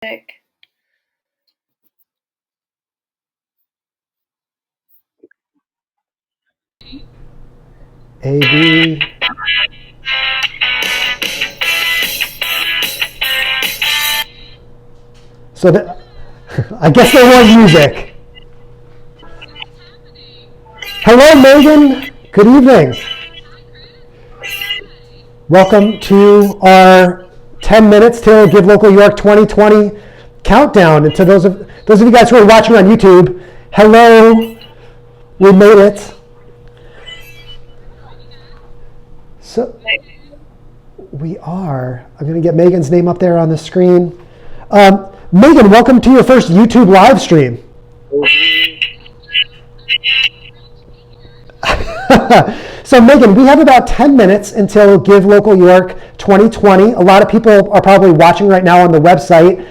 A, B. So that, I guess they want music. Hello, Megan. Good evening. Welcome to our 10 minutes till Give Local York 2020 countdown. And to those of you guys who are watching on YouTube, hello. We made it. So we are. I'm going to get Megan's name up there on the screen. Megan, welcome to your first YouTube live stream. So Megan, we have about 10 minutes until Give Local York 2020. A lot of people are probably watching right now on the website.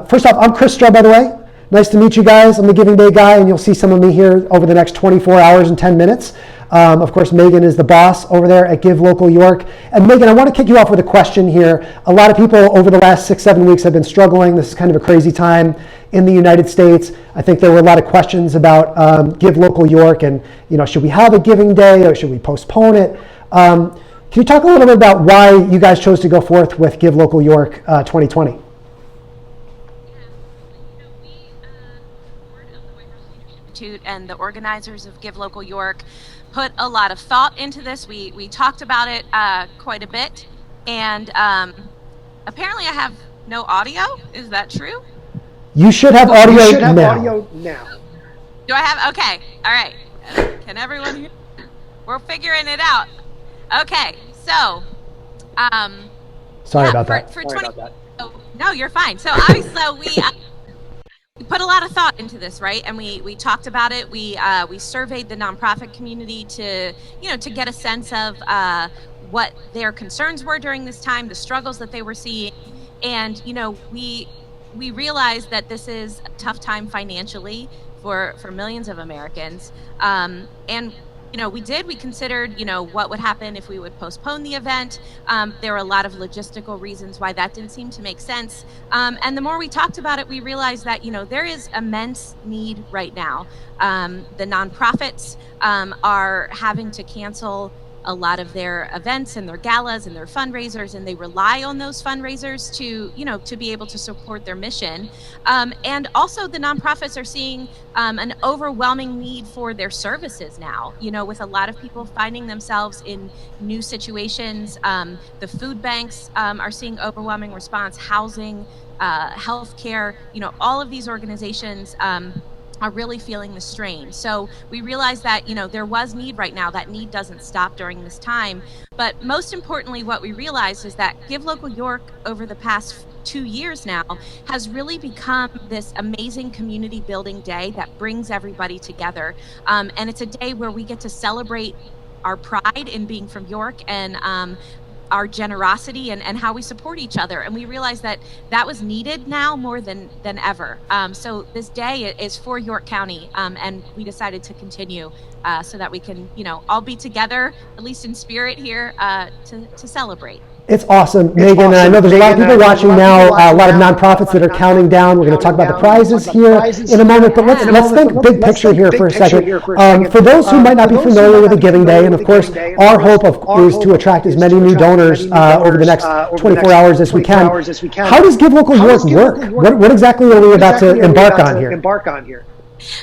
First off, I'm Chris Stroh, by the way. Nice to meet you guys. I'm the Giving Day guy, and you'll see some of me here over the next 24 hours and 10 minutes. Of course, Megan is the boss over there at Give Local York. And Megan, I want to kick you off with a question here. A lot of people over the last 6-7 weeks have been struggling. This is kind of a crazy time in the United States. I think there were a lot of questions about Give Local York and, should we have a Giving Day or should we postpone it? Can you talk a little bit about why you guys chose to go forth with Give Local York 2020? And the organizers of Give Local York put a lot of thought into this. We talked about it quite a bit, and apparently I have no audio. Is that true? You should have audio now. Do I have? Okay. All right. Can everyone hear? We're figuring it out. Okay. So, sorry about that. No, you're fine. So obviously we put a lot of thought into this, right? And we talked about it. We surveyed the nonprofit community to get a sense of what their concerns were during this time, the struggles that they were seeing, and we realized that this is a tough time financially for millions of Americans, and we considered what would happen if we would postpone the event. There were a lot of logistical reasons why that didn't seem to make sense, and the more we talked about it, we realized that there is immense need right now. The nonprofits are having to cancel a lot of their events and their galas and their fundraisers, and they rely on those fundraisers to be able to support their mission. And also the nonprofits are seeing an overwhelming need for their services now, with a lot of people finding themselves in new situations. The food banks are seeing overwhelming response, housing, healthcare, all of these organizations are really feeling the strain. So we realized that, there was need right now. That need doesn't stop during this time. But most importantly, what we realized is that Give Local York over the past 2 years now has really become this amazing community building day that brings everybody together. And it's a day where we get to celebrate our pride in being from York and our generosity and how we support each other. And we realized that was needed now more than ever. So this day is for York County, and we decided to continue so that we can, all be together, at least in spirit here, to celebrate. It's awesome, Megan. And I know there's a lot of people watching now, a lot of nonprofits that are counting down. We're going to talk about the prizes here in a moment, but let's think big picture here for a second. For those who might not be familiar with the Giving Day, and of course, our hope is to attract as many new donors over the next 24 hours as we can. How does Give Local York work? What exactly are we about to embark on here?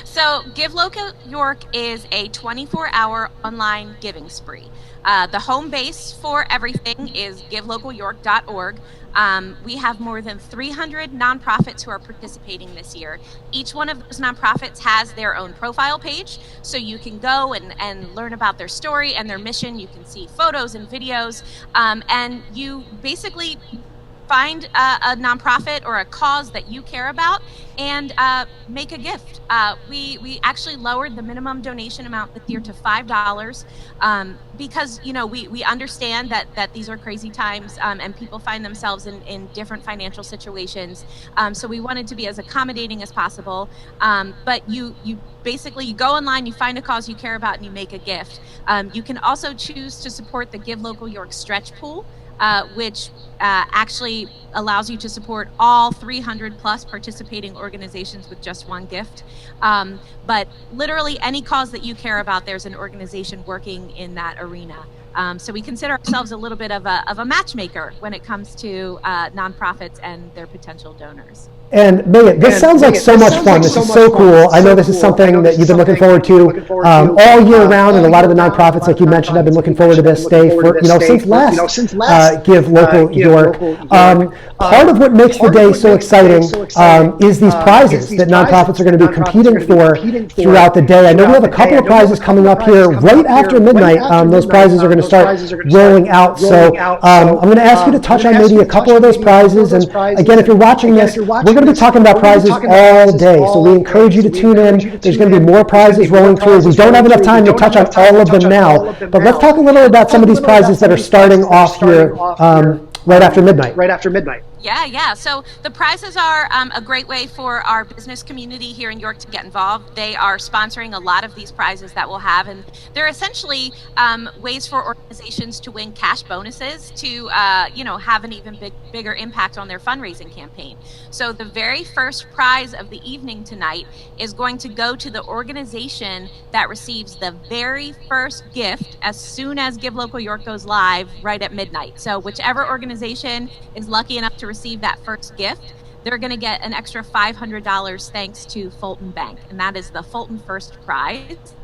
So Give Local York is a 24-hour online giving spree. The home base for everything is givelocalyork.org. We have more than 300 nonprofits who are participating this year. Each one of those nonprofits has their own profile page, so you can go and learn about their story and their mission. You can see photos and videos, and you basically find a nonprofit or a cause that you care about and make a gift. We actually lowered the minimum donation amount this year to $5 because we understand that these are crazy times and people find themselves in different financial situations. So we wanted to be as accommodating as possible. But you basically you go online, you find a cause you care about, and you make a gift. You can also choose to support the Give Local York stretch pool. which actually allows you to support all 300 plus participating organizations with just one gift. But literally any cause that you care about, there's an organization working in that arena. So we consider ourselves a little bit of a matchmaker when it comes to nonprofits and their potential donors. And Megan, this sounds like so much fun. This is so cool. I know this is something that you've been looking forward to all year round, and a lot of the nonprofits, like you mentioned, have been looking forward to this day for since last Give Local York. Part of what makes the day so exciting is these prizes that nonprofits are going to be competing for throughout the day. I know we have a couple of prizes coming up here right after midnight. Those prizes are going to start rolling out. So I'm going to ask you to touch on maybe a couple of those prizes. And again, if you're watching this, we're going to be talking about prizes all day, so we encourage you to tune in. There's going to be more prizes rolling through. We don't have enough time to touch on all of them now, but let's talk a little about some of these prizes that are starting off here right after midnight. Yeah. So the prizes are a great way for our business community here in York to get involved. They are sponsoring a lot of these prizes that we'll have, and they're essentially ways for organizations to win cash bonuses to, have an even bigger impact on their fundraising campaign. So the very first prize of the evening tonight is going to go to the organization that receives the very first gift as soon as Give Local York goes live right at midnight. So whichever organization is lucky enough to receive that first gift, they're going to get an extra $500 thanks to Fulton Bank, and that is the Fulton First Prize.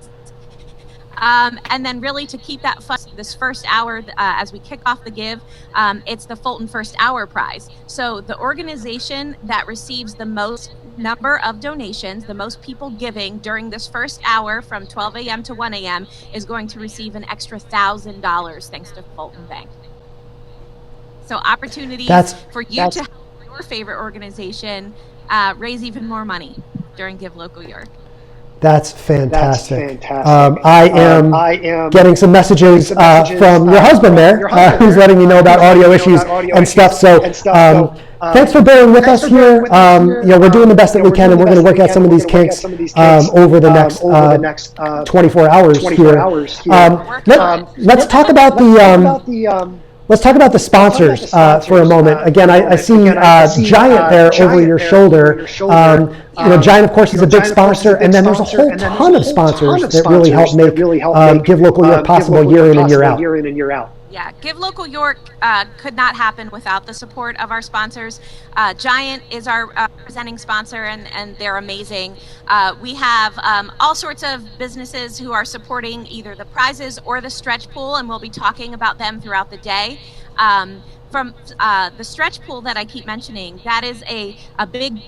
And then really to keep that fun, this first hour as we kick off the give, it's the Fulton First Hour Prize. So the organization that receives the most number of donations, the most people giving during this first hour from 12 a.m. to 1 a.m. is going to receive an extra $1,000 thanks to Fulton Bank. So opportunities for you to help your favorite organization raise even more money during Give Local York. That's fantastic. I am getting some messages from your husband there, who's letting me know about audio issues and stuff. So thanks for bearing with us here. We're doing the best that we can, and we're going to work out some of these kinks over the next 24 hours here. Let's talk about the. Let's talk about the sponsors for a moment. Again, I see Giant there over your shoulder. Giant, of course, is a big sponsor, and then there's a whole ton of sponsors that really help make Give Local York possible year in and year out. Yeah, Give Local York could not happen without the support of our sponsors. Giant is our presenting sponsor, and they're amazing. We have all sorts of businesses who are supporting either the prizes or the stretch pool, and we'll be talking about them throughout the day. From the stretch pool that I keep mentioning, that is a big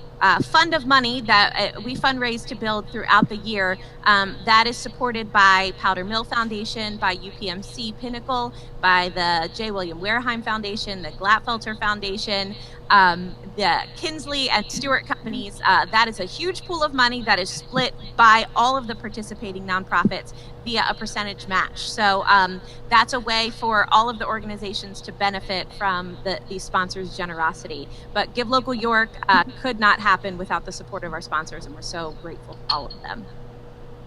fund of money that we fundraise to build throughout the year. That is supported by Powder Mill Foundation, by UPMC Pinnacle, by the J. William Wareheim Foundation, the Glatfelter Foundation, the Kinsley and Stewart companies. That is a huge pool of money that is split by all of the participating nonprofits via a percentage match. So that's a way for all of the organizations to benefit from these sponsors' generosity. But Give Local York could not happen without the support of our sponsors, and we're so grateful for all of them.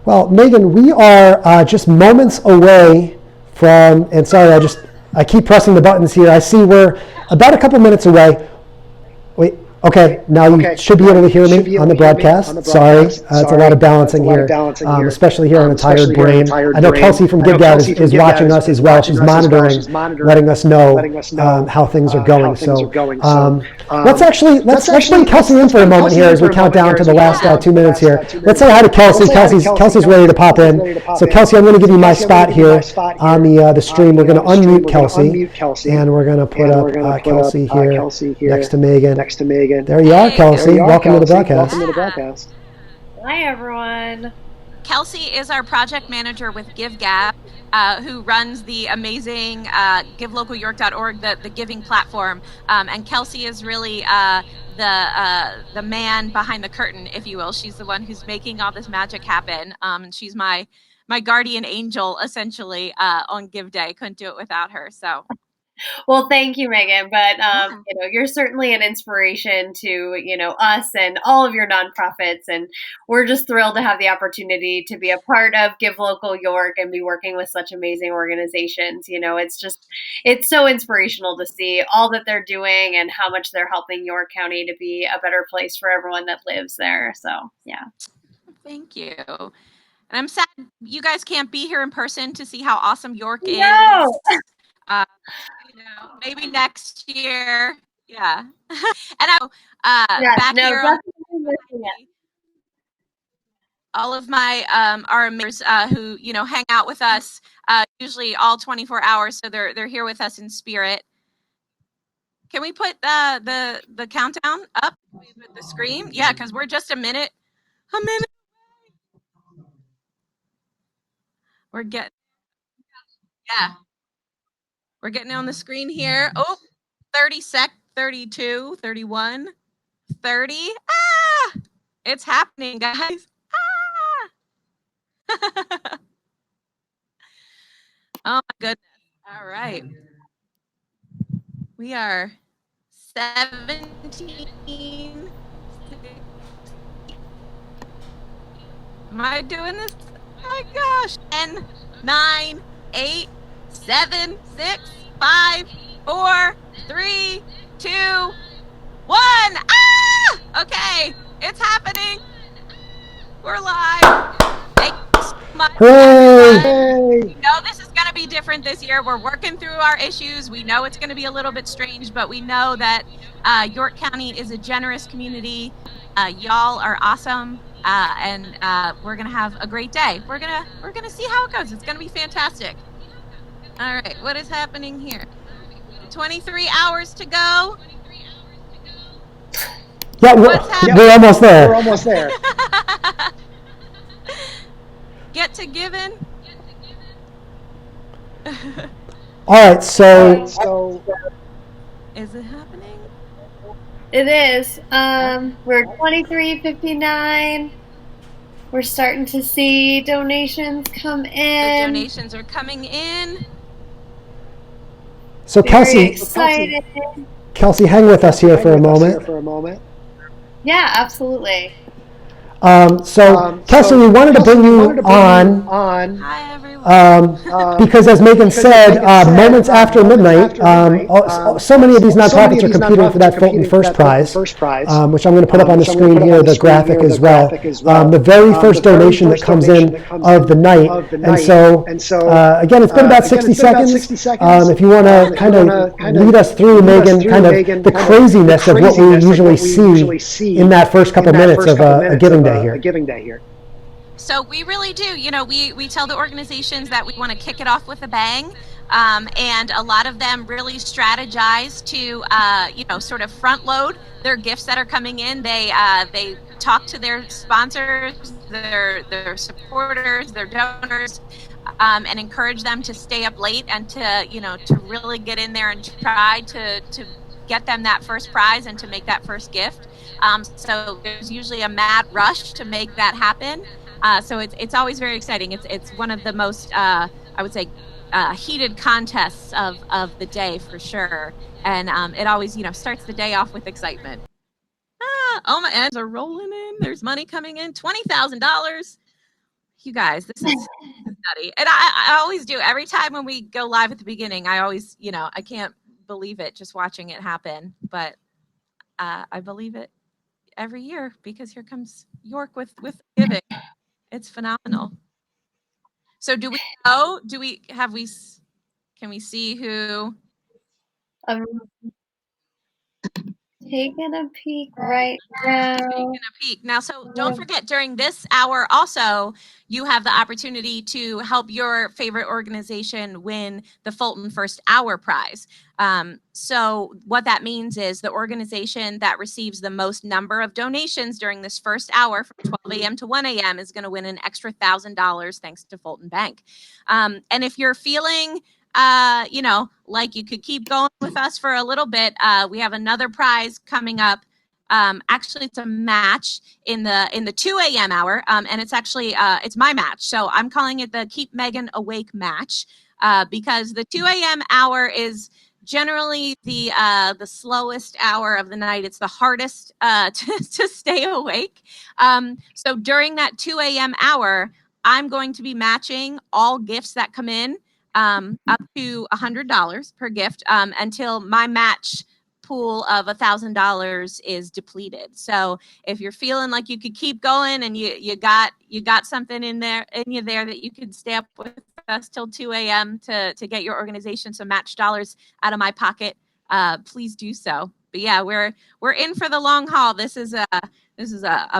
Well, Megan, we are just moments away from, and sorry, I keep pressing the buttons here. I see we're about a couple minutes away. Wait, okay, now you should be able to hear me on the broadcast. Sorry, it's a lot of balancing here, especially here on a tired brain. I know Kelsey from GiveGab is watching us as well. She's monitoring, letting us know how things are going. So let's bring Kelsey in for a moment here as we count down to the last 2 minutes here. Let's say hi to Kelsey. Kelsey's ready to pop in. So Kelsey, I'm going to give you my spot here on the stream. We're going to unmute Kelsey, and we're going to put up Kelsey here next to Megan. There you are, Kelsey. Welcome to the broadcast. Hi, everyone. Kelsey is our project manager with GiveGab, who runs the amazing GiveLocalYork.org, the giving platform. And Kelsey is really the man behind the curtain, if you will. She's the one who's making all this magic happen. She's my guardian angel, essentially, on Give Day. Couldn't do it without her. So Well, thank you, Megan. But you're certainly an inspiration to us and all of your nonprofits, and we're just thrilled to have the opportunity to be a part of Give Local York and be working with such amazing organizations. It's so inspirational to see all that they're doing and how much they're helping York County to be a better place for everyone that lives there. So, yeah. Thank you. And I'm sad you guys can't be here in person to see how awesome York is. No! Maybe next year. Yeah. And back here, all of my our members who hang out with us usually all 24 hours, so they're here with us in spirit. Can we put the countdown up? Can we put the screen? Yeah, because we're just a minute. We're getting We're getting on the screen here. Oh, 32, 31, 30. Ah! It's happening, guys. Ah! Oh, my goodness. All right. We are 17. Am I doing this? Oh, my gosh. 10, 9, 8, 7, 6, 5, 4, 3, 2, 1. Ah! Okay, it's happening. We're live. Thank you so much. Hooray! We know this is going to be different this year. We're working through our issues. We know it's going to be a little bit strange, but we know that York County is a generous community. Y'all are awesome, and we're going to have a great day. We're gonna see how it goes. It's going to be fantastic. All right, what is happening here? 23 hours to go. Yeah, we're almost there. We're almost there. Get to giving. All right, so Is it happening? It is. We're 23:59. We're starting to see donations come in. The donations are coming in. so Very Kelsey, excited. Kelsey, hang with us here for a moment. Yeah, absolutely. Kelsey, we wanted to bring you on. Hi, everyone. Because as Megan said, moments after midnight, so many of these nonprofits are competing for that Fulton First Prize, which I'm going to put up on the screen here, the graphic as well. The very first donation that comes in of the night. And so, again, it's been about 60 seconds. If you want to kind of lead us through, Megan, kind of the craziness of what we usually see in that first couple minutes of a giving day here. So we really do. We tell the organizations that we want to kick it off with a bang. And a lot of them really strategize to, sort of front load their gifts that are coming in. They talk to their sponsors, their supporters, their donors, and encourage them to stay up late and to really get in there and try to get them that first prize and to make that first gift. So there's usually a mad rush to make that happen. So it's always very exciting. It's one of the most, I would say, heated contests of the day for sure. And it always, starts the day off with excitement. Oh, my ads are rolling in. There's money coming in. $20,000. You guys, this is nutty. And I always do. Every time when we go live at the beginning, I always, I can't believe it just watching it happen. But I believe it every year because here comes York with giving. It's phenomenal. So do we know? Can we see who? I'm taking a peek right now. Now, so don't forget, during this hour also, you have the opportunity to help your favorite organization win the Fulton First Hour Prize. So what that means is the organization that receives the most number of donations during this first hour from 12 a.m. to 1 a.m. is going to win an extra $1,000 thanks to Fulton Bank. And if you're feeling like you could keep going with us for a little bit, we have another prize coming up. Actually, it's a match in the 2 a.m. hour, and it's actually it's my match. So I'm calling it the Keep Megan Awake match because the 2 a.m. hour is generally the slowest hour of the night. It's the hardest to stay awake. So during that 2 a.m. hour, I'm going to be matching all gifts that come in up to $100 per gift until my match pool of $1,000 is depleted. So if you're feeling like you could keep going and you got something in you there that you could stay up with us till 2 a.m. to get your organization some match dollars out of my pocket, please do so. But yeah, we're in for the long haul. This is a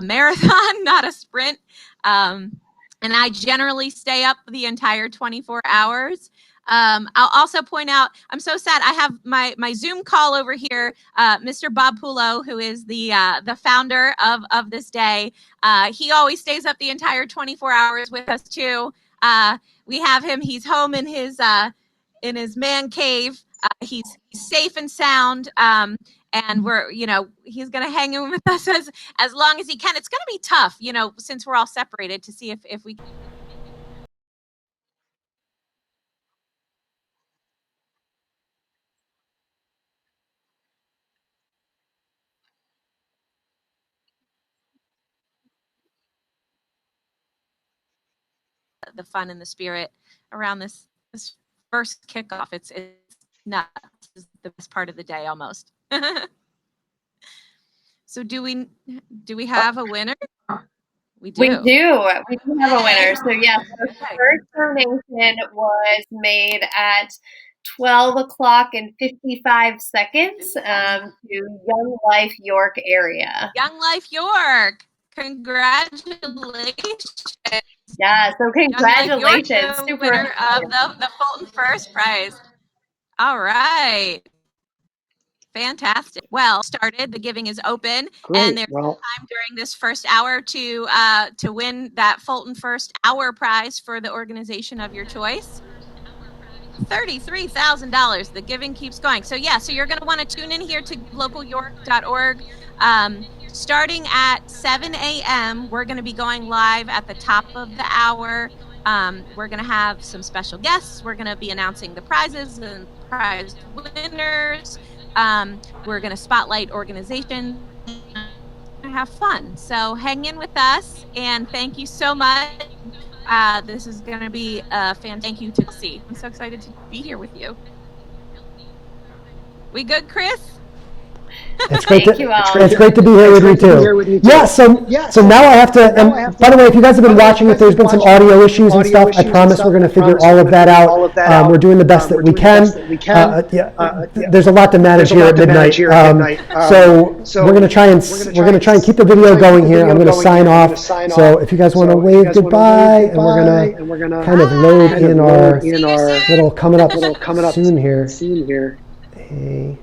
marathon, not a sprint. And I generally stay up the entire 24 hours. I'll also point out, I'm so sad. I have my Zoom call over here, Mr. Bob Pulo, who is the founder of this day. He always stays up the entire 24 hours with us too. We have him. He's home in his man cave. He's safe and sound. And he's going to hang in with us as long as he can. It's going to be tough, since we're all separated, to see if we can. The fun and the spirit around this first kickoff. It's nuts. It's the best part of the day almost. So do we have a winner? We do. We do have a winner. So yes, the first donation was made at 12 o'clock and 55 seconds to Young Life York area. Young Life York. Congratulations. Yeah, so congratulations. Super winner of the Fulton First Prize. All right. Fantastic. Well, started. The giving is open. Great. And there's time during this first hour to win that Fulton First Hour prize for the organization of your choice. $33,000. The giving keeps going. So so you're going to want to tune in here to localyork.org. Starting at 7 a.m., we're going to be going live at the top of the hour. We're going to have some special guests. We're going to be announcing the prizes and prize winners. We're going to spotlight organizations and have fun. So hang in with us, and thank you so much. This is going to be a fan. Thank you to see. I'm so excited to be here with you. We good, Chris? It's great Thank you all. It's great to be here with you too. Yeah, so now I have to, and by the way, if you guys have been watching, if there's been some audio issues and stuff, I promise we're going to figure all of that out. We're doing the best that we can. There's a lot to manage here at midnight. So we're going to try and keep the video going here. I'm going to sign off. So if you guys want to wave goodbye, and we're going to kind of load in our little coming up soon here. Hey.